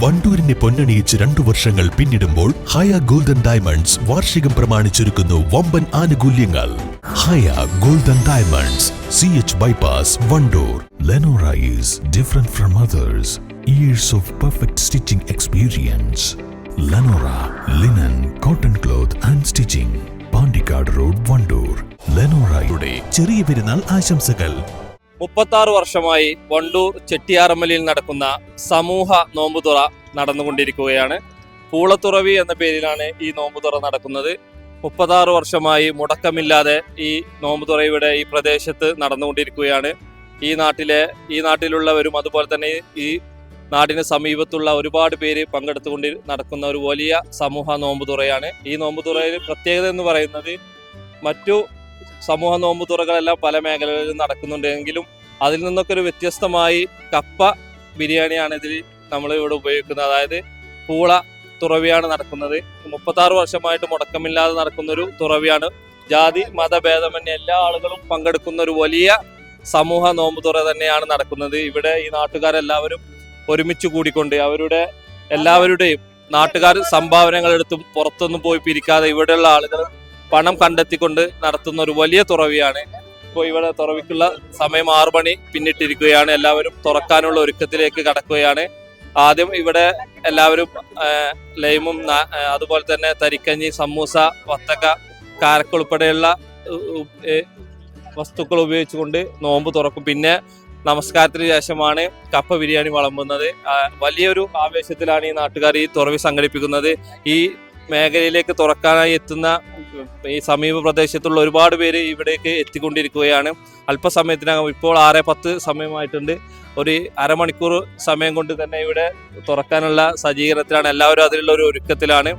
വണ്ടൂരിനെ പൊന്നണിയിച്ച് 2 വർഷങ്ങൾ പിന്നിടുമ്പോൾ ഹയ golden diamonds വാർഷികം പ്രമാണിച്ചൊരുക്കുന്നു വമ്പൻ ആനുകൂല്യങ്ങൾ. Haya golden diamonds, CH bypass, Wandoor. Lenora is different from others. Years of perfect stitching experience. Lenora linen, cotton cloth and stitching, Pandikkad road, Wandoor. ലെനോറയുടെ ചെറിയ പെരുന്നാൾ ആശംസകൾ. 36 വർഷമായി വണ്ടൂർ ചെട്ടിയാറമ്മലിൽ നടക്കുന്ന സമൂഹ നോമ്പുതുറ നടന്നുകൊണ്ടിരിക്കുകയാണ്. പൂളത്തുറവി എന്ന പേരിലാണ് ഈ നോമ്പുതുറ നടക്കുന്നത്. 36 വർഷമായി മുടക്കമില്ലാതെ ഈ നോമ്പുതുറ ഇവിടെ ഈ പ്രദേശത്ത് നടന്നുകൊണ്ടിരിക്കുകയാണ്. ഈ നാട്ടിലുള്ളവരും അതുപോലെ തന്നെ ഈ നാടിന് സമീപത്തുള്ള ഒരുപാട് പേര് പങ്കെടുത്തുകൊണ്ട് നടക്കുന്ന ഒരു വലിയ സമൂഹ നോമ്പുതുറയാണ്. ഈ നോമ്പുതുറയിൽ പ്രത്യേകത എന്ന് പറയുന്നത് മറ്റു സമൂഹ നോമ്പുതുറകളെല്ലാം പല മേഖലകളിലും നടക്കുന്നുണ്ടെങ്കിലും അതിൽ നിന്നൊക്കെ ഒരു വ്യത്യസ്തമായി കപ്പ ബിരിയാണിയാണ് ഇതിൽ നമ്മൾ ഇവിടെ ഉപയോഗിക്കുന്നത്. അതായത് പൂള തുറവിയാണ് നടക്കുന്നത്. 36 വർഷമായിട്ട് മുടക്കമില്ലാതെ നടക്കുന്ന ഒരു തുറവിയാണ്. ജാതി മതഭേദമന്യേ എല്ലാ ആളുകളും പങ്കെടുക്കുന്ന ഒരു വലിയ സമൂഹ നോമ്പുതുറ തന്നെയാണ് നടക്കുന്നത്. ഇവിടെ ഈ നാട്ടുകാരെല്ലാവരും ഒരുമിച്ച് കൂടിക്കൊണ്ട് എല്ലാവരുടെയും നാട്ടുകാർ സംഭാവനകൾ എടുത്തും പുറത്തൊന്നും പോയി പിരിക്കാതെ ഇവിടെയുള്ള ആളുകൾ പണം കണ്ടെത്തിക്കൊണ്ട് നടത്തുന്ന ഒരു വലിയ തുറവിയാണ്. ഇപ്പോൾ ഇവിടെ തുറവിക്കുള്ള സമയം 6 മണി പിന്നിട്ടിരിക്കുകയാണ്. എല്ലാവരും തുറക്കാനുള്ള ഒരുക്കത്തിലേക്ക് കടക്കുകയാണ്. ആദ്യം ഇവിടെ എല്ലാവരും ലൈമും അതുപോലെ തന്നെ തരിക്കഞ്ഞി, സമൂസ, വത്തക്ക, കാരക്ക ഉൾപ്പെടെയുള്ള വസ്തുക്കൾ ഉപയോഗിച്ചുകൊണ്ട് നോമ്പ് തുറക്കും. പിന്നെ നമസ്കാരത്തിന് ശേഷമാണ് കപ്പ ബിരിയാണി വിളമ്പുന്നത്. വലിയൊരു ആവേശത്തിലാണ് ഈ നാട്ടുകാർ ഈ തുറവി സംഘടിപ്പിക്കുന്നത്. ഈ മേഖലയിലേക്ക് തുറക്കാനായി എത്തുന്ന ഈ സമീപ പ്രദേശത്തുള്ള ഒരുപാട് പേര് ഇവിടേക്ക് എത്തിക്കൊണ്ടിരിക്കുകയാണ്. അല്പസമയത്തിനകം, ഇപ്പോൾ 6:10 സമയമായിട്ടുണ്ട്. ഒരു അരമണിക്കൂർ സമയം കൊണ്ട് തന്നെ ഇവിടെ തുറക്കാനുള്ള സജ്ജീകരണത്തിലാണ്. എല്ലാവരും അതിലുള്ള ഒരു ഒരുക്കത്തിലാണ്.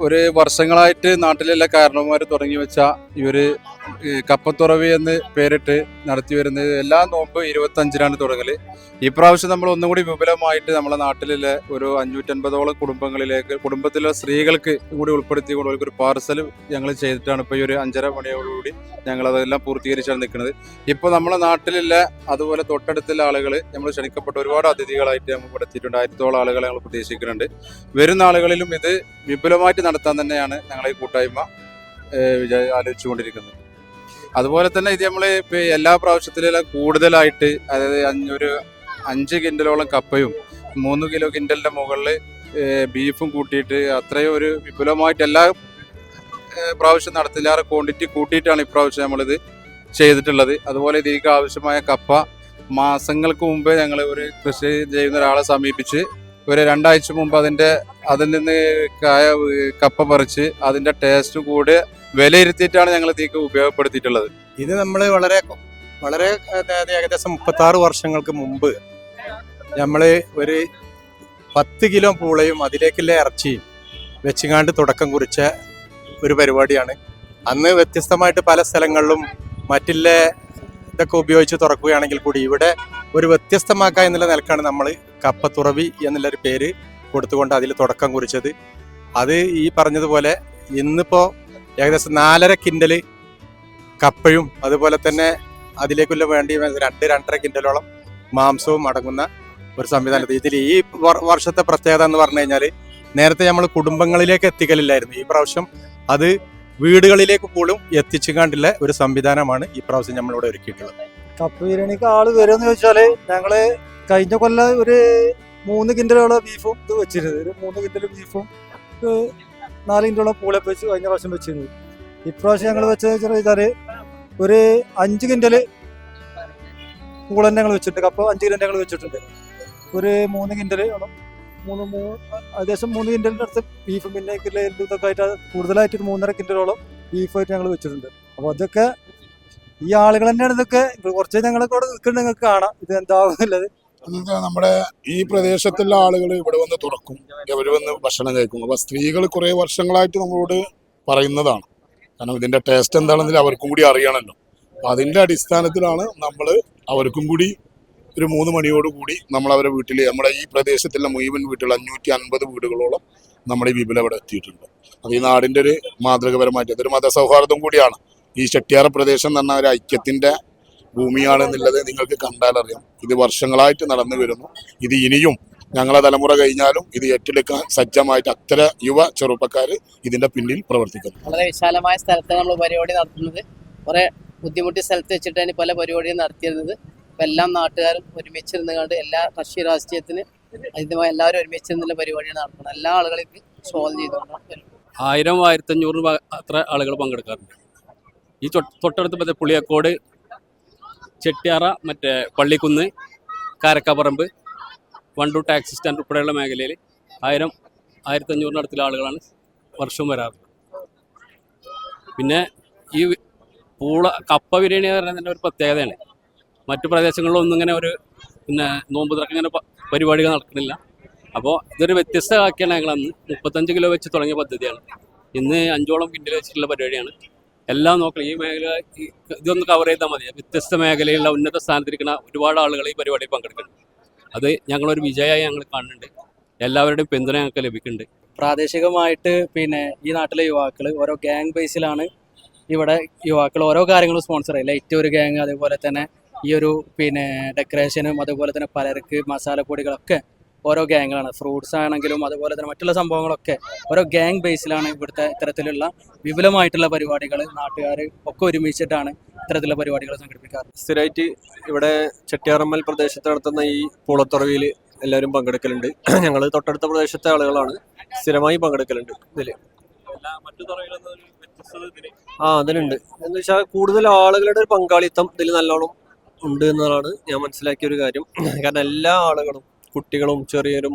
ഒരു വർഷങ്ങളായിട്ട് നാട്ടിലെല്ലാ കാരണവന്മാർ തുടങ്ങി വെച്ച ഈ ഒരു കപ്പത്തുറവി എന്ന് പേരിട്ട് നടത്തി വരുന്നത് എല്ലാ നോമ്പ് 25-നാണ് തുടങ്ങല്. ഈ പ്രാവശ്യം നമ്മൾ ഒന്നും കൂടി വിപുലമായിട്ട് നമ്മളെ നാട്ടിലെ ഒരു 550ഓളം കുടുംബത്തിലെ സ്ത്രീകൾക്ക് കൂടി ഉൾപ്പെടുത്തിക്കൊണ്ട് ഒരു പാർസൽ ഞങ്ങൾ ചെയ്തിട്ടാണ് ഇപ്പോൾ ഈ ഒരു 5:30 മണിയോടുകൂടി ഞങ്ങൾ അതെല്ലാം പൂർത്തീകരിച്ചാണ് നിൽക്കുന്നത്. ഇപ്പോൾ നമ്മളെ നാട്ടിലെ അതുപോലെ തൊട്ടടുത്തുള്ള ആളുകൾ നമ്മൾ ക്ഷണിക്കപ്പെട്ട ഒരുപാട് അതിഥികളായിട്ട് നമ്മൾ ഇവിടെ എത്തിയിട്ടുണ്ട്. 1000ഓളം ആളുകളെ ഞങ്ങൾ പ്രതീക്ഷിക്കുന്നുണ്ട്. വരുന്ന ആളുകളിലും ഇത് വിപുലമായിട്ട് നടത്താൻ തന്നെയാണ് ഞങ്ങളെ ഈ കൂട്ടായ്മ ആലോചിച്ചുകൊണ്ടിരിക്കുന്നത്. അതുപോലെ തന്നെ ഇത് നമ്മൾ എല്ലാ പ്രാവശ്യത്തിലെല്ലാം കൂടുതലായിട്ട്, അതായത് ഒരു 5 കിൻഡലോളം കപ്പയും 3 കിലോ കിൻഡലിന്റെ മുകളിൽ ബീഫും കൂട്ടിയിട്ട് അത്രയും ഒരു വിപുലമായിട്ട് എല്ലാ പ്രാവശ്യം നടത്തില്ലാറ് ക്വാണ്ടിറ്റി കൂട്ടിയിട്ടാണ് ഇപ്രാവശ്യം നമ്മളിത് ചെയ്തിട്ടുള്ളത്. അതുപോലെ ഇതിലേക്ക് ആവശ്യമായ കപ്പ മാസങ്ങൾക്ക് മുമ്പേ ഞങ്ങൾ ഒരു കൃഷി ചെയ്യുന്ന ഒരാളെ സമീപിച്ച് ഒരു 2 ആഴ്ച മുമ്പ് അതിൽ നിന്ന് കപ്പ പറിച്ച് അതിന്റെ ടേസ്റ്റ് കൂടി വിലയിരുത്തിയിട്ടാണ് ഞങ്ങൾ ഇതിലേക്ക് ഉപയോഗപ്പെടുത്തിയിട്ടുള്ളത്. ഇത് നമ്മൾ വളരെ ഏകദേശം 36 വർഷങ്ങൾക്ക് മുമ്പ് നമ്മൾ ഒരു 10 കിലോ പൂളയും അതിലേക്കുള്ള ഇറച്ചിയും വെച്ചുകാണ്ട് തുടക്കം കുറിച്ച ഒരു പരിപാടിയാണ്. അന്ന് വ്യത്യസ്തമായിട്ട് പല സ്ഥലങ്ങളിലും മറ്റുള്ള ഇതൊക്കെ ഉപയോഗിച്ച് തുറക്കുകയാണെങ്കിൽ കൂടി ഇവിടെ ഒരു വ്യത്യസ്തമാക്കുക എന്നുള്ള നിലക്കാണ് നമ്മൾ കപ്പത്തുറവി എന്നുള്ളൊരു പേര് കൊടുത്തുകൊണ്ട് അതിൽ തുടക്കം കുറിച്ചത്. അത് ഈ പറഞ്ഞതുപോലെ ഇന്നിപ്പോൾ ഏകദേശം 4.5 കിൻഡൽ കപ്പയും അതുപോലെ തന്നെ അതിലേക്കുള്ള വേണ്ടി 2-2.5 കിൻഡലോളം മാംസവും അടങ്ങുന്ന ഒരു സംവിധാനത്തിൽ ഇതിൽ ഈ വർഷത്തെ പ്രത്യേകത എന്ന് പറഞ്ഞു കഴിഞ്ഞാൽ നേരത്തെ നമ്മൾ കുടുംബങ്ങളിലേക്ക് എത്തിക്കലില്ലായിരുന്നു. ഈ പ്രാവശ്യം അത് വീടുകളിലേക്ക് പോലും എത്തിച്ചുകൊണ്ടുള്ള ഒരു സംവിധാനമാണ് ഈ പ്രാവശ്യം നമ്മളിവിടെ ഒരുക്കിയിട്ടുള്ളത്. കപ്പ ബിരിയാണിക്ക് ആള് വരുമെന്ന് ചോദിച്ചാല് ഞങ്ങള് കഴിഞ്ഞ കൊല്ലം ഒരു 3 കിൻഡലോളം ബീഫും ഇത് വെച്ചിരുന്നത്. ഒരു 3 കിൻഡൽ ബീഫും 4 കിൻഡലോളം പൂളയൊക്കെ വെച്ച് കഴിഞ്ഞ പ്രാവശ്യം വെച്ചിരുന്നു. ഇപ്രാവശ്യം ഞങ്ങൾ വെച്ചാല് ഒരു 5 കിൻഡല് പൂളന്നെ ഞങ്ങൾ വെച്ചിട്ടുണ്ട്. കപ്പ 5 കിലോ ഞങ്ങൾ വെച്ചിട്ടുണ്ട്. ഒരു 3 കിൻഡല് ഏകദേശം 3 കിൻഡലിന്റെ അടുത്ത് ബീഫും പിന്നെ ഇതൊക്കെ ആയിട്ട് കൂടുതലായിട്ട് 3.5 കിൻഡലോളം ബീഫായിട്ട് ഞങ്ങൾ വെച്ചിട്ടുണ്ട്. അപ്പൊ അതൊക്കെ ഈ ആളുകൾ തന്നെയാണ് ഇതൊക്കെ. കുറച്ച് ഞങ്ങളൊക്കെ ഇവിടെ നിൽക്കുന്നുണ്ട്, നിങ്ങൾക്ക് കാണാം ഇത് എന്താവുന്നുള്ളത്. എന്നുവെച്ചാൽ നമ്മുടെ ഈ പ്രദേശത്തുള്ള ആളുകൾ ഇവിടെ വന്ന് തുറക്കും, ഇവർ വന്ന് ഭക്ഷണം കഴിക്കും. അപ്പോൾ സ്ത്രീകൾ കുറേ വർഷങ്ങളായിട്ട് നമ്മളോട് പറയുന്നതാണ്, കാരണം ഇതിൻ്റെ ടേസ്റ്റ് എന്താണെന്നിൽ അവർക്കും കൂടി അറിയണമല്ലോ. അപ്പം അതിൻ്റെ അടിസ്ഥാനത്തിലാണ് നമ്മൾ അവർക്കും കൂടി ഒരു 3 മണിയോടുകൂടി നമ്മൾ അവരെ വീട്ടിൽ, നമ്മുടെ ഈ പ്രദേശത്തുള്ള മുഴുവൻ വീട്ടുകൾ 550 വീടുകളോളം നമ്മുടെ ഈ വിപുല ഇവിടെ എത്തിയിട്ടുണ്ട്. അത് ഈ നാടിൻ്റെ ഒരു മാതൃകപരമായിട്ട് അതൊരു മതസൗഹാർദ്ദം കൂടിയാണ്. ഈ ചെട്ടിയാറ പ്രദേശം എന്ന് പറഞ്ഞാൽ ഒരു ഐക്യത്തിൻ്റെ ഭൂമിയാണ് എന്നുള്ളത് നിങ്ങൾക്ക് കണ്ടാലറിയാം. ഇത് വർഷങ്ങളായിട്ട് നടന്നു വരുന്നു. ഇത് ഇനിയും ഞങ്ങളെ തലമുറ കഴിഞ്ഞാലും ഇത് ഏറ്റെടുക്കാൻ സജ്ജമായിട്ട് അത്തരം യുവ ചെറുപ്പക്കാർ ഇതിന്റെ പിന്നിൽ പ്രവർത്തിക്കുന്നു. വളരെ വിശാലമായ സ്ഥലത്താണ് നമ്മൾ പരിപാടി നടത്തുന്നത്. കുറെ ബുദ്ധിമുട്ടി സ്ഥലത്ത് വെച്ചിട്ടാണ് പല പരിപാടിയും നടത്തിയിരുന്നത്. ഇപ്പം എല്ലാ നാട്ടുകാരും ഒരുമിച്ചിരുന്ന് കണ്ട് എല്ലാ കക്ഷി രാഷ്ട്രീയത്തിന് അതിനുമായി എല്ലാവരും ഒരുമിച്ചിരുന്നുള്ള പരിപാടിയാണ് നടത്തുന്നത്. എല്ലാ ആളുകളേക്ക് സ്വാഗതം ചെയ്തുകൊണ്ടാണ് 1000-1500 അത്ര ആളുകൾ പങ്കെടുക്കാറുണ്ട്. ഈ തൊട്ടടുത്ത് മറ്റേ പുളിയക്കോട്, ചെട്ടിയാറ, മറ്റേ പള്ളിക്കുന്ന്, കാരക്കാപ്പറമ്പ്, വണ്ടൂർ ടാക്സി സ്റ്റാൻഡ് ഉൾപ്പെടെയുള്ള മേഖലയിൽ 1000-1500 അടുത്തുള്ള ആളുകളാണ് വർഷവും വരാറുള്ളത്. പിന്നെ ഈ കപ്പ ബിരിയാണി പറയുന്നതിൻ്റെ ഒരു പ്രത്യേകതയാണ്. മറ്റു പ്രദേശങ്ങളിലൊന്നും ഇങ്ങനെ പിന്നെ നോമ്പ് തുറക്കം ഇങ്ങനെ പരിപാടികൾ നടക്കുന്നില്ല. അപ്പോൾ ഇതൊരു വ്യത്യസ്തമാക്കിയാണ് ഞങ്ങളന്ന് 35 കിലോ വെച്ച് തുടങ്ങിയ പദ്ധതിയാണ്. ഇന്ന് 5ഓളം കിൻഡിൽ വെച്ചിട്ടുള്ള പരിപാടിയാണ്. എല്ലാം നോക്കണം, ഈ മേഖല ഇതൊന്ന് കവർ ചെയ്താൽ മതി. വ്യത്യസ്ത മേഖലയിലുള്ള ഉന്നത സ്ഥാനത്തിരിക്കുന്ന ഒരുപാട് ആളുകൾ ഈ പരിപാടിയിൽ പങ്കെടുക്കുന്നുണ്ട്. അത് ഞങ്ങളൊരു വിജയമായി ഞങ്ങൾ കാണുന്നുണ്ട്. എല്ലാവരുടെയും പിന്തുണ ഞങ്ങൾക്ക് ലഭിക്കുന്നുണ്ട്. പ്രാദേശികമായിട്ട് പിന്നെ ഈ നാട്ടിലെ യുവാക്കൾ ഓരോ ഗ്യാങ് ബേസിലാണ് ഇവിടെ യുവാക്കൾ ഓരോ കാര്യങ്ങളും സ്പോൺസർ ചെയ്യും. ലൈറ്റ് ഒരു ഗ്യാങ്, അതേപോലെ തന്നെ ഈ ഒരു പിന്നെ ഡെക്കറേഷനും, അതുപോലെ തന്നെ പലർക്ക് മസാലപ്പൊടികളൊക്കെ ഓരോ ഗ്യാങ്ങുകളാണ്. ഫ്രൂട്ട്സ് ആണെങ്കിലും അതുപോലെ തന്നെ മറ്റുള്ള സംഭവങ്ങളൊക്കെ ഓരോ ഗ്യാങ് ബേസിലാണ് ഇവിടുത്തെ ഇത്തരത്തിലുള്ള വിപുലമായിട്ടുള്ള പരിപാടികൾ നാട്ടുകാർ ഒക്കെ ഒരുമിച്ചിട്ടാണ് ഇത്തരത്തിലുള്ള പരിപാടികൾ സംഘടിപ്പിക്കാറ്. സ്ഥിരമായിട്ട് ഇവിടെ ചെട്ടിയാറമ്മൽ പ്രദേശത്ത് നടത്തുന്ന ഈ പൂളത്തുറവിയിൽ എല്ലാവരും പങ്കെടുക്കലുണ്ട്. ഞങ്ങൾ തൊട്ടടുത്ത പ്രദേശത്തെ ആളുകളാണ്, സ്ഥിരമായി പങ്കെടുക്കലുണ്ട് ഇതിൽ. അതിലുണ്ട് എന്ന് വെച്ചാൽ കൂടുതൽ ആളുകളുടെ ഒരു പങ്കാളിത്തം ഇതിൽ നല്ലോണം ഉണ്ട് എന്നതാണ് ഞാൻ മനസ്സിലാക്കിയ ഒരു കാര്യം. കാരണം എല്ലാ ആളുകളും, കുട്ടികളും ചെറിയരും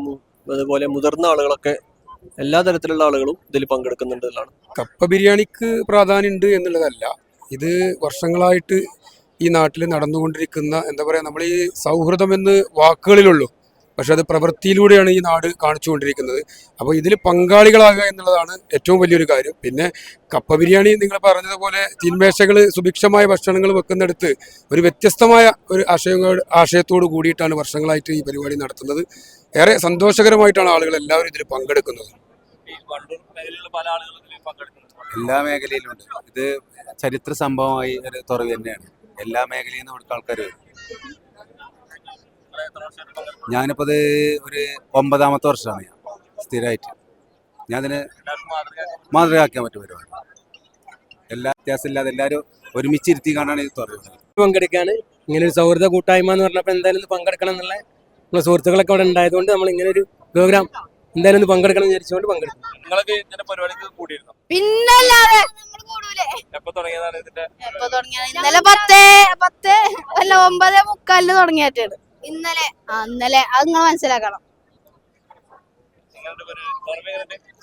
അതുപോലെ മുതിർന്ന ആളുകളൊക്കെ എല്ലാ തരത്തിലുള്ള ആളുകളും ഇതിൽ പങ്കെടുക്കുന്നുണ്ട് എന്നാണ്. കപ്പ ബിരിയാണിക്ക് പ്രാധാന്യമുണ്ട് എന്നുള്ളതല്ല, ഇത് വർഷങ്ങളായിട്ട് ഈ നാട്ടിൽ നടന്നുകൊണ്ടിരിക്കുന്ന എന്താ പറയുക, നമ്മൾ ഈ സൗഹൃദം എന്ന് വാക്കുകളിലുള്ളൂ, പക്ഷെ അത് പ്രവൃത്തിയിലൂടെയാണ് ഈ നാട് കാണിച്ചുകൊണ്ടിരിക്കുന്നത്. അപ്പോൾ ഇതിൽ പങ്കാളികളാകുക എന്നുള്ളതാണ് ഏറ്റവും വലിയൊരു കാര്യം. പിന്നെ കപ്പ ബിരിയാണി നിങ്ങൾ പറഞ്ഞതുപോലെ തീന്മേശകൾ, സുഭിക്ഷമായ ഭക്ഷണങ്ങൾ വെക്കുന്നിടത്ത് ഒരു വ്യത്യസ്തമായ ഒരു ആശയത്തോട് കൂടിയിട്ടാണ് വർഷങ്ങളായിട്ട് ഈ പരിപാടി നടത്തുന്നത്. ഏറെ സന്തോഷകരമായിട്ടാണ് ആളുകൾ എല്ലാവരും ഇതിൽ പങ്കെടുക്കുന്നത്. എല്ലാ മേഖലയിലും ഉണ്ട്. ഇത് ചരിത്ര സംഭവമായി ഒരു തുറവി തന്നെയാണ്. എല്ലാ മേഖലയിൽ നിന്നും ഇവിടുത്തെ ആൾക്കാർ വരും. ഞാനിപ്പോൾ ഇത് ഒരു 9ാമത്തെ വർഷമാണ് ഞാൻ സ്ഥിരമായിട്ട്. ഞാൻ അതിന് മാതൃകയാക്കാൻ പറ്റും പരിപാടി. എല്ലാ വ്യത്യാസമില്ലാതെ എല്ലാവരും ഒരുമിച്ചിരുത്തി കാണാണ് ഇത് തുറന്നത്. പങ്കെടുക്കാണ് ഇങ്ങനെ ഒരു സൗഹൃദ കൂട്ടായ്മ എന്ന് പറഞ്ഞപ്പോൾ എന്തായാലും പങ്കെടുക്കണം എന്നുള്ള നമ്മളെ സുഹൃത്തുക്കളൊക്കെ അവിടെ ഉണ്ടായതുകൊണ്ട് നമ്മൾ ഇങ്ങനെ ഒരു പ്രോഗ്രാം എന്തായാലും ഒന്ന് പങ്കെടുക്കണം എന്ന് വിചാരിച്ചുകൊണ്ട് പങ്കെടുക്കും. പിന്നല്ലാതെ ഇന്നലെ 9:45 തുടങ്ങിയിട്ടാണ്. ഇന്നലെ അത് നിങ്ങൾ മനസ്സിലാക്കണം.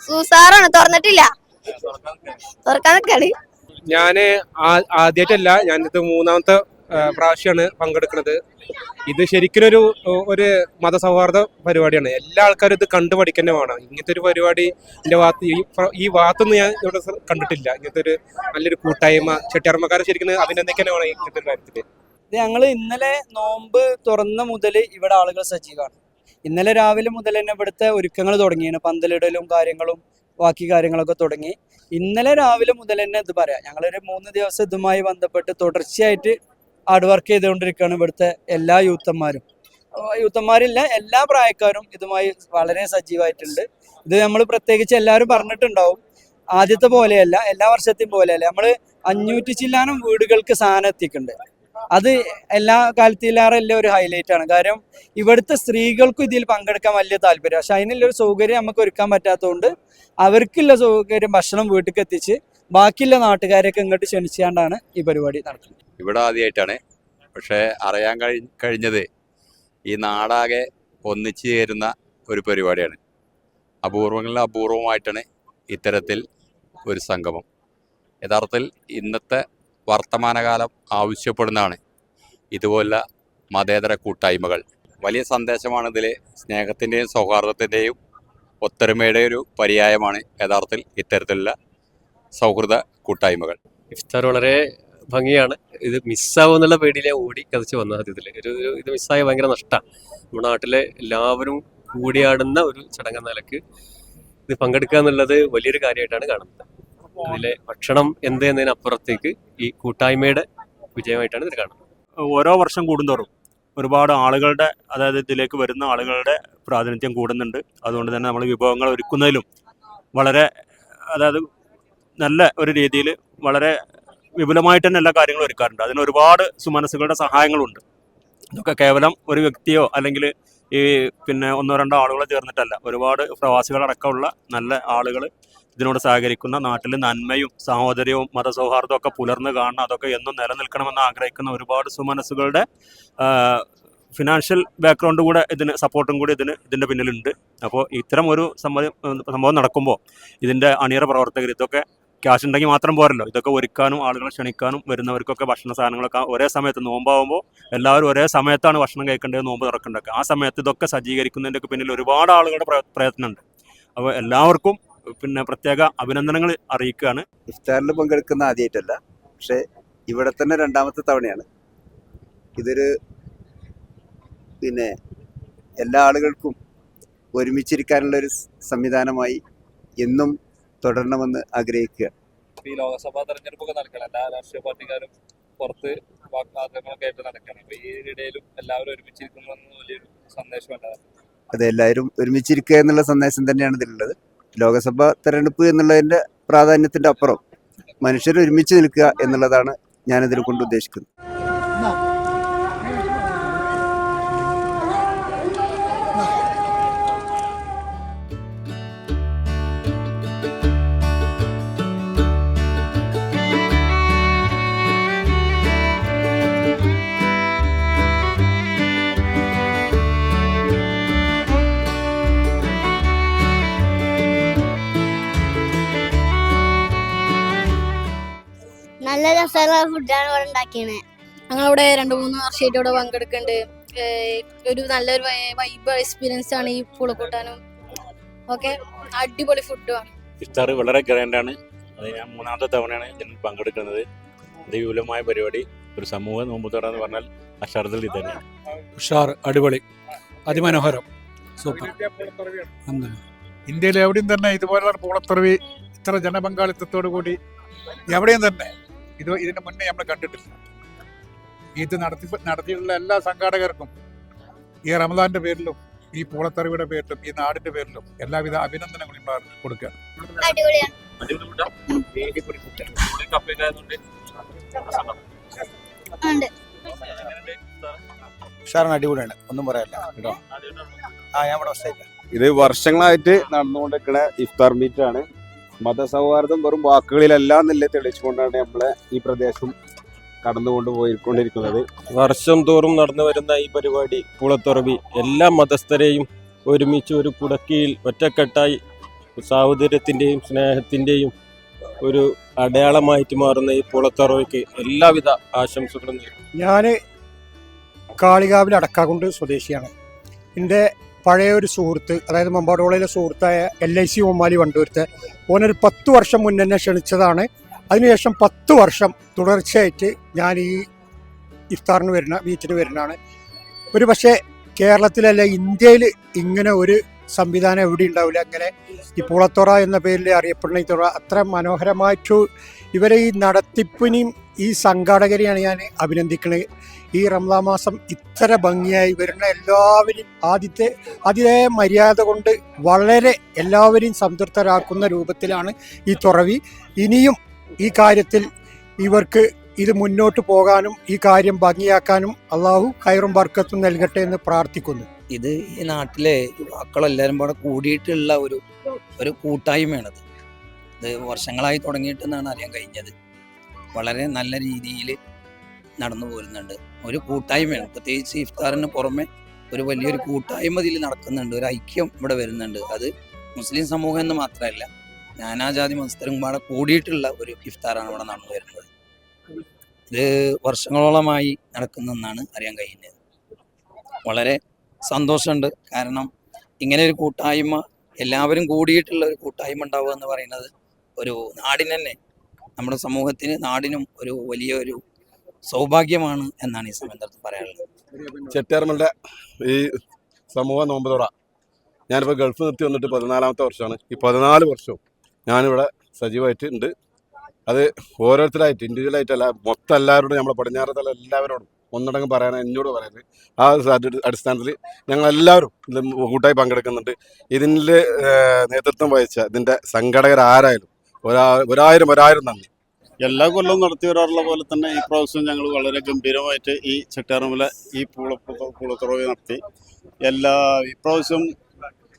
സൂസാറാണ്, തുറന്നിട്ടില്ല, തുറക്കാൻ നിൽക്കാണ്. ഞാന് ആദ്യമായിട്ടല്ല, ഞാനിത് 3ാമത്തെ പ്രാവശ്യമാണ് പങ്കെടുക്കുന്നത്. ഇത് ശരിക്കും ഒരു മതസൗഹാർദ്ദ പരിപാടിയാണ്. എല്ലാ ആൾക്കാരും ഇത് കണ്ടു പഠിക്കന്നെ വേണം. ഇങ്ങനത്തെ ഒരു പരിപാടി ഈ ഭാഗത്തൊന്നും ഞാൻ ഇവിടെ കണ്ടിട്ടില്ല. ഇങ്ങനത്തെ ഒരു നല്ലൊരു കൂട്ടായ്മ ചെട്ടിയാർമ്മക്കാരെ ശരിക്കും അഭിനന്ദിക്കന്നെ വേണം ഇങ്ങനത്തെ ഒരു കാര്യത്തില്. ഞങ്ങൾ ഇന്നലെ നോമ്പ് തുറന്ന മുതൽ ഇവിടെ ആളുകൾ സജീവമാണ്. ഇന്നലെ രാവിലെ മുതൽ തന്നെ ഇവിടുത്തെ ഒരുക്കങ്ങൾ തുടങ്ങിയാണ്. പന്തലിടലും കാര്യങ്ങളും ബാക്കി കാര്യങ്ങളൊക്കെ തുടങ്ങി. ഇന്നലെ രാവിലെ മുതൽ തന്നെ ഇത് പറയാം, ഞങ്ങളൊരു 3 ദിവസം ഇതുമായി ബന്ധപ്പെട്ട് തുടർച്ചയായിട്ട് ഹാർഡ് വർക്ക് ചെയ്തുകൊണ്ടിരിക്കുകയാണ്. ഇവിടുത്തെ എല്ലാ യൂത്തന്മാരില്ല, എല്ലാ പ്രായക്കാരും ഇതുമായി വളരെ സജീവമായിട്ടുണ്ട്. ഇത് നമ്മൾ പ്രത്യേകിച്ച് എല്ലാവരും പറഞ്ഞിട്ടുണ്ടാവും, ആദ്യത്തെ പോലെയല്ല, എല്ലാ വർഷത്തെയും പോലെയല്ല. നമ്മൾ 500 ചില്ലാനം വീടുകൾക്ക് സാധനം എത്തിക്കുന്നുണ്ട്. അത് എല്ലാ കാലത്തിലേറെ ഒരു ഹൈലൈറ്റ് ആണ്. കാര്യം ഇവിടുത്തെ സ്ത്രീകൾക്കും ഇതിൽ പങ്കെടുക്കാൻ വലിയ താല്പര്യം, പക്ഷെ അതിനുള്ളൊരു സൗകര്യം നമുക്ക് ഒരുക്കാൻ പറ്റാത്തതുകൊണ്ട് അവർക്കുള്ള സൗകര്യം ഭക്ഷണം വീട്ടിൽ എത്തിച്ച് ബാക്കിയുള്ള നാട്ടുകാരെയൊക്കെ ഇങ്ങോട്ട് ക്ഷണിച്ചുകൊണ്ടാണ് ഈ പരിപാടി നടത്തുന്നത്. ഇവിടെ ആദ്യമായിട്ടാണ്, പക്ഷേ അറിയാൻ കഴിഞ്ഞത് ഈ നാടാകെ ഒന്നിച്ചു ചേരുന്ന ഒരു പരിപാടിയാണ്. അപൂർവമായിട്ടാണ് ഇത്തരത്തിൽ ഒരു സംഗമം. യഥാർത്ഥത്തിൽ ഇന്നത്തെ വർത്തമാനകാലം ആവശ്യപ്പെടുന്നതാണ് ഇതുപോലുള്ള മതേതര കൂട്ടായ്മകൾ. വലിയ സന്ദേശമാണ് ഇതിൽ. സ്നേഹത്തിൻ്റെയും സൗഹാർദ്ദത്തിൻ്റെയും ഒത്തൊരുമയുടെ ഒരു പര്യായമാണ് യഥാർത്ഥത്തിൽ ഇത്തരത്തിലുള്ള സൗഹൃദ കൂട്ടായ്മകൾ. ഇഫ്താർ വളരെ ഭംഗിയാണ്. ഇത് മിസ്സാവും എന്നുള്ള പേടിയിൽ ഞാൻ ഓടി കതച്ച് വന്ന സത്യത്തിൽ ഇത് മിസ്സായ ഭയങ്കര നഷ്ടമാണ്. നമ്മുടെ നാട്ടിലെ എല്ലാവരും കൂടിയാടുന്ന ഒരു ചടങ്ങെന്ന നിലക്ക് ഇത് പങ്കെടുക്കുക എന്നുള്ളത് വലിയൊരു കാര്യമായിട്ടാണ് കാണുന്നത്. അതിലെ ഭക്ഷണം എന്ത് എന്നതിനപ്പുറത്തേക്ക് ഈ കൂട്ടായ്മയുടെ വിജയമായിട്ടാണ് ഇത് കാണുന്നത്. ഓരോ വർഷം കൂടുന്തോറും ഒരുപാട് ആളുകളുടെ, അതായത് ഇതിലേക്ക് വരുന്ന ആളുകളുടെ പ്രാതിനിധ്യം കൂടുന്നുണ്ട്. അതുകൊണ്ട് തന്നെ നമ്മൾ വിഭവങ്ങൾ ഒരുക്കുന്നതിലും വളരെ, അതായത് നല്ല ഒരു രീതിയിൽ വളരെ വിപുലമായിട്ട് തന്നെ എല്ലാ കാര്യങ്ങളും ഒരുക്കാറുണ്ട്. അതിന് ഒരുപാട് സുമനസ്സുകളുടെ സഹായങ്ങളുണ്ട്. ഇതൊക്കെ കേവലം ഒരു വ്യക്തിയോ അല്ലെങ്കിൽ ഈ ഒന്നോ രണ്ടോ ആളുകളോ ചേർന്നിട്ടല്ല, ഒരുപാട് പ്രവാസികളടക്കമുള്ള നല്ല ആളുകൾ ഇതിനോട് സഹകരിക്കുന്ന, നാട്ടിൽ നന്മയും സഹോദര്യവും മതസൗഹാർദ്ദവും ഒക്കെ പുലർന്ന് കാണണം, അതൊക്കെ എന്നും നിലനിൽക്കണമെന്ന് ആഗ്രഹിക്കുന്ന ഒരുപാട് സുമനസ്സുകളുടെ ഫിനാൻഷ്യൽ ബാക്ക്ഗ്രൗണ്ട് കൂടെ സപ്പോർട്ടും കൂടി ഇതിൻ്റെ പിന്നിലുണ്ട്. അപ്പോൾ ഇത്തരം ഒരു സംഭവം നടക്കുമ്പോൾ ഇതിൻ്റെ അണിയറ പ്രവർത്തകർ, ഇതൊക്കെ ക്യാഷ് ഉണ്ടെങ്കിൽ മാത്രം പോരല്ലോ, ഇതൊക്കെ ഒരുക്കാനും ആളുകളെ ക്ഷണിക്കാനും വരുന്നവർക്കൊക്കെ ഭക്ഷണ സാധനങ്ങളൊക്കെ ഒരേ സമയത്ത്, നോമ്പാകുമ്പോൾ എല്ലാവരും ഒരേ സമയത്താണ് ഭക്ഷണം കഴിക്കേണ്ടത്, നോമ്പ് തുറക്കേണ്ടതൊക്കെ. ആ സമയത്ത് ഇതൊക്കെ സജ്ജീകരിക്കുന്നതിൻ്റെ പിന്നിൽ ഒരുപാട് ആളുകളുടെ പ്രയത്നമുണ്ട്. അപ്പോൾ എല്ലാവർക്കും പ്രത്യേക അഭിനന്ദനങ്ങൾ അറിയിക്കുകയാണ്. ഇഫ്താറിൽ പങ്കെടുക്കുന്ന ആദ്യമായിട്ടല്ല, പക്ഷേ ഇവിടെ തന്നെ രണ്ടാമത്തെ തവണയാണ്. ഇതൊരു എല്ലാ ആളുകൾക്കും ഒരുമിച്ചിരിക്കാനുള്ള ഒരു സംവിധാനമായി എന്നും തുടരണമെന്ന് ആഗ്രഹിക്കുക. ഈ ലോക്സഭാ തെരഞ്ഞെടുപ്പൊക്കെ നടക്കണം, എല്ലാ രാഷ്ട്രീയ പാർട്ടിക്കാരും പുറത്ത് വാഗ്ദാനങ്ങളൊക്കെ ആയിട്ട് നടക്കണം. അപ്പൊ ഈ ഇടയിലും എല്ലാവരും ഒരുമിച്ചിരിക്കുന്ന വലിയൊരു സന്ദേശമല്ല. അതെ, എല്ലാവരും ഒരുമിച്ചിരിക്കുക എന്നുള്ള സന്ദേശം തന്നെയാണ് ഇതിലുള്ളത്. ലോക്സഭാ തെരഞ്ഞെടുപ്പ് എന്നുള്ളതിന്റെ പ്രാധാന്യത്തിന്റെ അപ്പുറം മനുഷ്യർ ഒരുമിച്ച് നിൽക്കുക എന്നുള്ളതാണ് ഞാനിതിൽ കൊണ്ട് ഉദ്ദേശിക്കുന്നത്. നല്ല രസമുള്ള ഫുഡാണ് ഇവിടെ ഉണ്ടാക്കിയത്. ഞങ്ങളിവിടെ 2-3 വർഷമായിട്ട് ഇവിടെ പങ്കെടുക്കുന്നുണ്ട്. ഒരു നല്ലൊരു വൈബ് എക്സ്പീരിയൻസ് ആണ് ഈ പൂളക്കൂട്ടാനും ഒക്കെ. അടിപൊളി ഫുഡുമാണ്. ഇഫ്താർ വളരെ ഗ്രാൻഡാണ്. അത് ഞാൻ 3ാമത്തെ തവണയാണ് ഇതിൽ പങ്കെടുക്കുന്നത്. വിപുലമായ പരിപാടി, ഒരു സമൂഹ നോമ്പുതുറ എന്ന് പറഞ്ഞാൽ അക്ഷരത്തിൽ ഇത് തന്നെയാണ്. ഉഷാർ, അടിപൊളി, അതിമനോഹരം, സൂപ്പർ. ഇന്ത്യയിൽ എവിടെയും തന്നെ ഇതുപോലുള്ള പൂളത്തുറവി ഇത്ര ജനപങ്കാളിത്തത്തോടു കൂടി എവിടെയും തന്നെ ഇതിന് മുന്നേ നമ്മൾ കണ്ടിട്ടില്ല. ഇത് നടത്തിയിട്ടുള്ള എല്ലാ സംഘാടകർക്കും ഈ റമദാന്റെ പേരിലും ഈ പൂളത്തറിയുടെ പേരിലും ഈ നാടിന്റെ പേരിലും എല്ലാവിധ അഭിനന്ദനങ്ങളും കൊടുക്കുകയാണ്. അടിപൊളിയാണ്, ഒന്നും പറയാനില്ല കേട്ടോ. ഇത് വർഷങ്ങളായിട്ട് നടന്നുകൊണ്ടിരിക്കുന്ന ഇഫ്താർ മീറ്റാണ്. മതസൗഹാർദ്ദം വെറും വാക്കുകളിലല്ല എന്നല്ലേ തെളിയിച്ചുകൊണ്ടാണ് നമ്മളെ ഈ പ്രദേശം കടന്നുകൊണ്ടുപോയിക്കൊണ്ടിരിക്കുന്നത്. വർഷം തോറും നടന്നു വരുന്ന ഈ പരിപാടി പൂളത്തുറവി എല്ലാ മതസ്ഥരെയും ഒരുമിച്ച് ഒരു കുടക്കീഴിൽ ഒറ്റക്കെട്ടായി സാഹോദര്യത്തിൻ്റെയും സ്നേഹത്തിൻ്റെയും ഒരു അടയാളമായിട്ട് മാറുന്ന ഈ പൂളത്തുറവിക്ക് എല്ലാവിധ ആശംസകളും നേരുന്നു. ഞാൻ കാളികാവിൽ അടക്കാകുണ്ട് സ്വദേശിയാണ്. എൻ്റെ പഴയ ഒരു സുഹൃത്ത്, അതായത് മമ്പാടോളയിലെ സുഹൃത്തായ LIC ഒമാലി വണ്ടൂരത്തെ, ഓനൊരു 10 വർഷം മുന്നേ എന്നെ ക്ഷണിച്ചതാണ്. അതിനുശേഷം 10 വർഷം തുടർച്ചയായിട്ട് ഞാൻ ഈ ഇഫ്താറിന് മീറ്റിന് വരുന്നതാണ്. ഒരു പക്ഷേ കേരളത്തിലല്ല ഇന്ത്യയിൽ ഇങ്ങനെ ഒരു സംവിധാനം എവിടെ ഉണ്ടാവില്ല. അങ്ങനെ ഈ പൂളത്തുറ എന്ന പേരിൽ അറിയപ്പെടുന്ന ഈ തുറ അത്ര മനോഹരമായിട്ട് ഇവരെ ഈ നടത്തിപ്പിനെയും ഈ സംഘാടകരെയാണ് ഞാൻ അഭിനന്ദിക്കുന്നത്. ഈ റംസാൻ മാസം ഇത്ര ഭംഗിയായി വരുന്ന എല്ലാവരും ആദ്യത്തെ മര്യാദ കൊണ്ട് വളരെ എല്ലാവരെയും സംതൃപ്തരാക്കുന്ന രൂപത്തിലാണ് ഈ തുറവി. ഇനിയും ഈ കാര്യത്തിൽ ഇവർക്ക് ഇത് മുന്നോട്ട് പോകാനും ഈ കാര്യം ഭംഗിയാക്കാനും അള്ളാഹു ഖൈറും ബർക്കത്തും നൽകട്ടെ എന്ന് പ്രാർത്ഥിക്കുന്നു. ഇത് ഈ നാട്ടിലെ യുവാക്കളെല്ലാവരും കൂടെ കൂടിയിട്ടുള്ള ഒരു കൂട്ടായ്മയാണത്. ഇത് വർഷങ്ങളായി തുടങ്ങിയിട്ടെന്നാണ് അറിയാൻ കഴിഞ്ഞത്. വളരെ നല്ല രീതിയിൽ നടന്നു പോരുന്നുണ്ട്. ഒരു കൂട്ടായ്മയാണ്, പ്രത്യേകിച്ച് ഇഫ്താറിന് പുറമെ ഒരു വലിയൊരു കൂട്ടായ്മ ഇതിൽ നടക്കുന്നുണ്ട്. ഒരു ഐക്യം ഇവിടെ വരുന്നുണ്ട്. അത് മുസ്ലിം സമൂഹം എന്ന് മാത്രമല്ല, നാനാജാതി മതസ്ഥരും കൂടെ കൂടിയിട്ടുള്ള ഒരു ഇഫ്താറാണ് ഇവിടെ നടന്നു വരുന്നത്. ഇത് വർഷങ്ങളോളമായി നടക്കുന്നതെന്നാണ് അറിയാൻ കഴിയുന്നത്. വളരെ സന്തോഷമുണ്ട്. കാരണം ഇങ്ങനെ ഒരു കൂട്ടായ്മ, എല്ലാവരും കൂടിയിട്ടുള്ള ഒരു കൂട്ടായ്മ ഉണ്ടാവുക എന്ന് പറയുന്നത് ഒരു നാടിന് തന്നെ, നമ്മുടെ സമൂഹത്തിന്, നാടിനും ഒരു വലിയൊരു സൗഭാഗ്യമാണ് എന്നാണ് ഈ സമയത്ത് പറയാനുള്ളത്. ചെട്ടിയാർമലിൻ്റെ ഈ സമൂഹ നോമ്പ് തുറ ഞാനിപ്പോൾ ഗൾഫ് നിർത്തി വന്നിട്ട് 14ാമത്തെ വർഷമാണ്. ഈ 14 വർഷവും ഞാനിവിടെ സജീവമായിട്ട് ഉണ്ട്. അത് ഓരോരുത്തരായിട്ട് ഇൻഡിവിജ്വലായിട്ടല്ല, മൊത്തം എല്ലാവരോടും, നമ്മളെ പടിഞ്ഞാറത്തല എല്ലാവരോടും ഒന്നടങ്കം പറയാൻ എന്നോട് പറയുന്നത്. ആ അടിസ്ഥാനത്തിൽ ഞങ്ങളെല്ലാവരും ഇത് കൂട്ടായി പങ്കെടുക്കുന്നുണ്ട്. ഇതിൽ നേതൃത്വം വഹിച്ച ഇതിൻ്റെ സംഘടകരാരായാലും ഒരായിരം നന്ദി. എല്ലാ കൊല്ലവും നടത്തി വരാറുള്ള പോലെ തന്നെ ഈ പ്രാവശ്യം ഞങ്ങൾ വളരെ ഗംഭീരമായിട്ട് ഈ ചെട്ടിയാർമല ഈ പൂളത്തുറവി നടത്തി. ഇപ്രാവശ്യം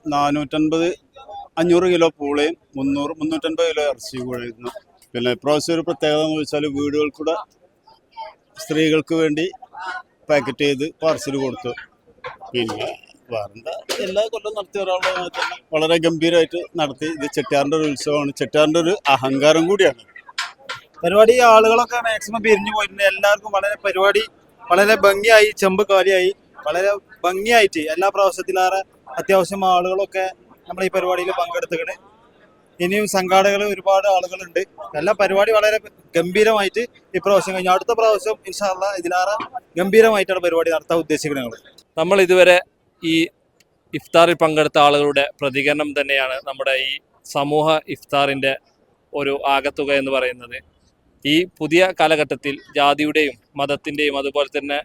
500 കിലോ പൂളയും 350 കിലോ ഇറച്ചി കൂടിയിരുന്നു. പിന്നെ ഇപ്രാവശ്യം ഒരു പ്രത്യേകത എന്ന് വെച്ചാൽ വീടുകൾക്കൂടെ സ്ത്രീകൾക്ക് വേണ്ടി പാക്കറ്റ് ചെയ്ത് പാർസൽ കൊടുത്തു. പിന്നെ വേറെന്താ, എല്ലാ കൊല്ലം നടത്തി വരാറുള്ള തന്നെ വളരെ ഗംഭീരമായിട്ട് നടത്തി. ഇത് ചെട്ടിയാറിൻ്റെ ഒരു ഉത്സവമാണ്, ചെട്ടിയാറിൻ്റെ ഒരു അഹങ്കാരം കൂടിയാണ്. പരിപാടി ആളുകളൊക്കെ മാക്സിമം പിരിഞ്ഞു പോയിട്ടുണ്ട്. എല്ലാവർക്കും പരിപാടി വളരെ ഭംഗിയായി, ചെമ്പ് കാര്യമായി, വളരെ ഭംഗിയായിട്ട് എല്ലാ പ്രാവശ്യത്തിലേറെ അത്യാവശ്യം ആളുകളൊക്കെ നമ്മൾ ഈ പരിപാടിയിൽ പങ്കെടുത്തിട്ടുണ്ട്. ഇനിയും സംഘാടകർ ഒരുപാട് ആളുകളുണ്ട്. എല്ലാ പരിപാടി വളരെ ഗംഭീരമായിട്ട് ഇപ്രാവശ്യം കഴിഞ്ഞു. അടുത്ത പ്രാവശ്യം ഇൻഷാ അല്ലാഹ് ഇതിലേറെ ഗംഭീരമായിട്ടാണ് പരിപാടി നടത്താൻ ഉദ്ദേശിക്കുന്നത്. നമ്മൾ ഇതുവരെ ഈ ഇഫ്താറിൽ പങ്കെടുത്ത ആളുകളുടെ പ്രതികരണം തന്നെയാണ് നമ്മുടെ ഈ സമൂഹ ഇഫ്താറിൻ്റെ ഒരു ആകത്തുക എന്ന് പറയുന്നത്. ഈ പുതിയ കാലഘട്ടത്തിൽ ജാതിയുടെയും മതത്തിൻ്റെയും അതുപോലെ തന്നെ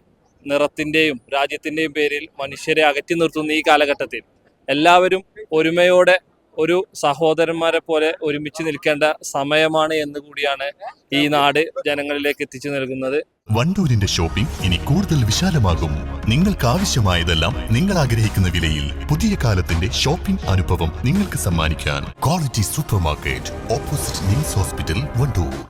നിറത്തിൻ്റെയും രാജ്യത്തിൻ്റെയും പേരിൽ മനുഷ്യരെ അകറ്റി നിർത്തുന്ന ഈ കാലഘട്ടത്തിൽ എല്ലാവരും ഒരുമയോടെ ഒരു സഹോദരന്മാരെ പോലെ ഒരുമിച്ച് നിൽക്കേണ്ട സമയമാണ് എന്ന് കൂടിയാണ് ഈ നാട് ജനങ്ങളിലേക്ക് എത്തിച്ചു നൽകുന്നത്. വണ്ടൂരിന്റെ ഷോപ്പിംഗ് ഇനി കൂടുതൽ വിശാലമാകും. നിങ്ങൾക്ക് ആവശ്യമായതെല്ലാം നിങ്ങൾ ആഗ്രഹിക്കുന്ന വിലയിൽ പുതിയ കാലത്തിന്റെ ഷോപ്പിംഗ് അനുഭവം നിങ്ങൾക്ക് സമ്മാനിക്കാൻ quality super market, opposite NIMS hospital, Wandoor.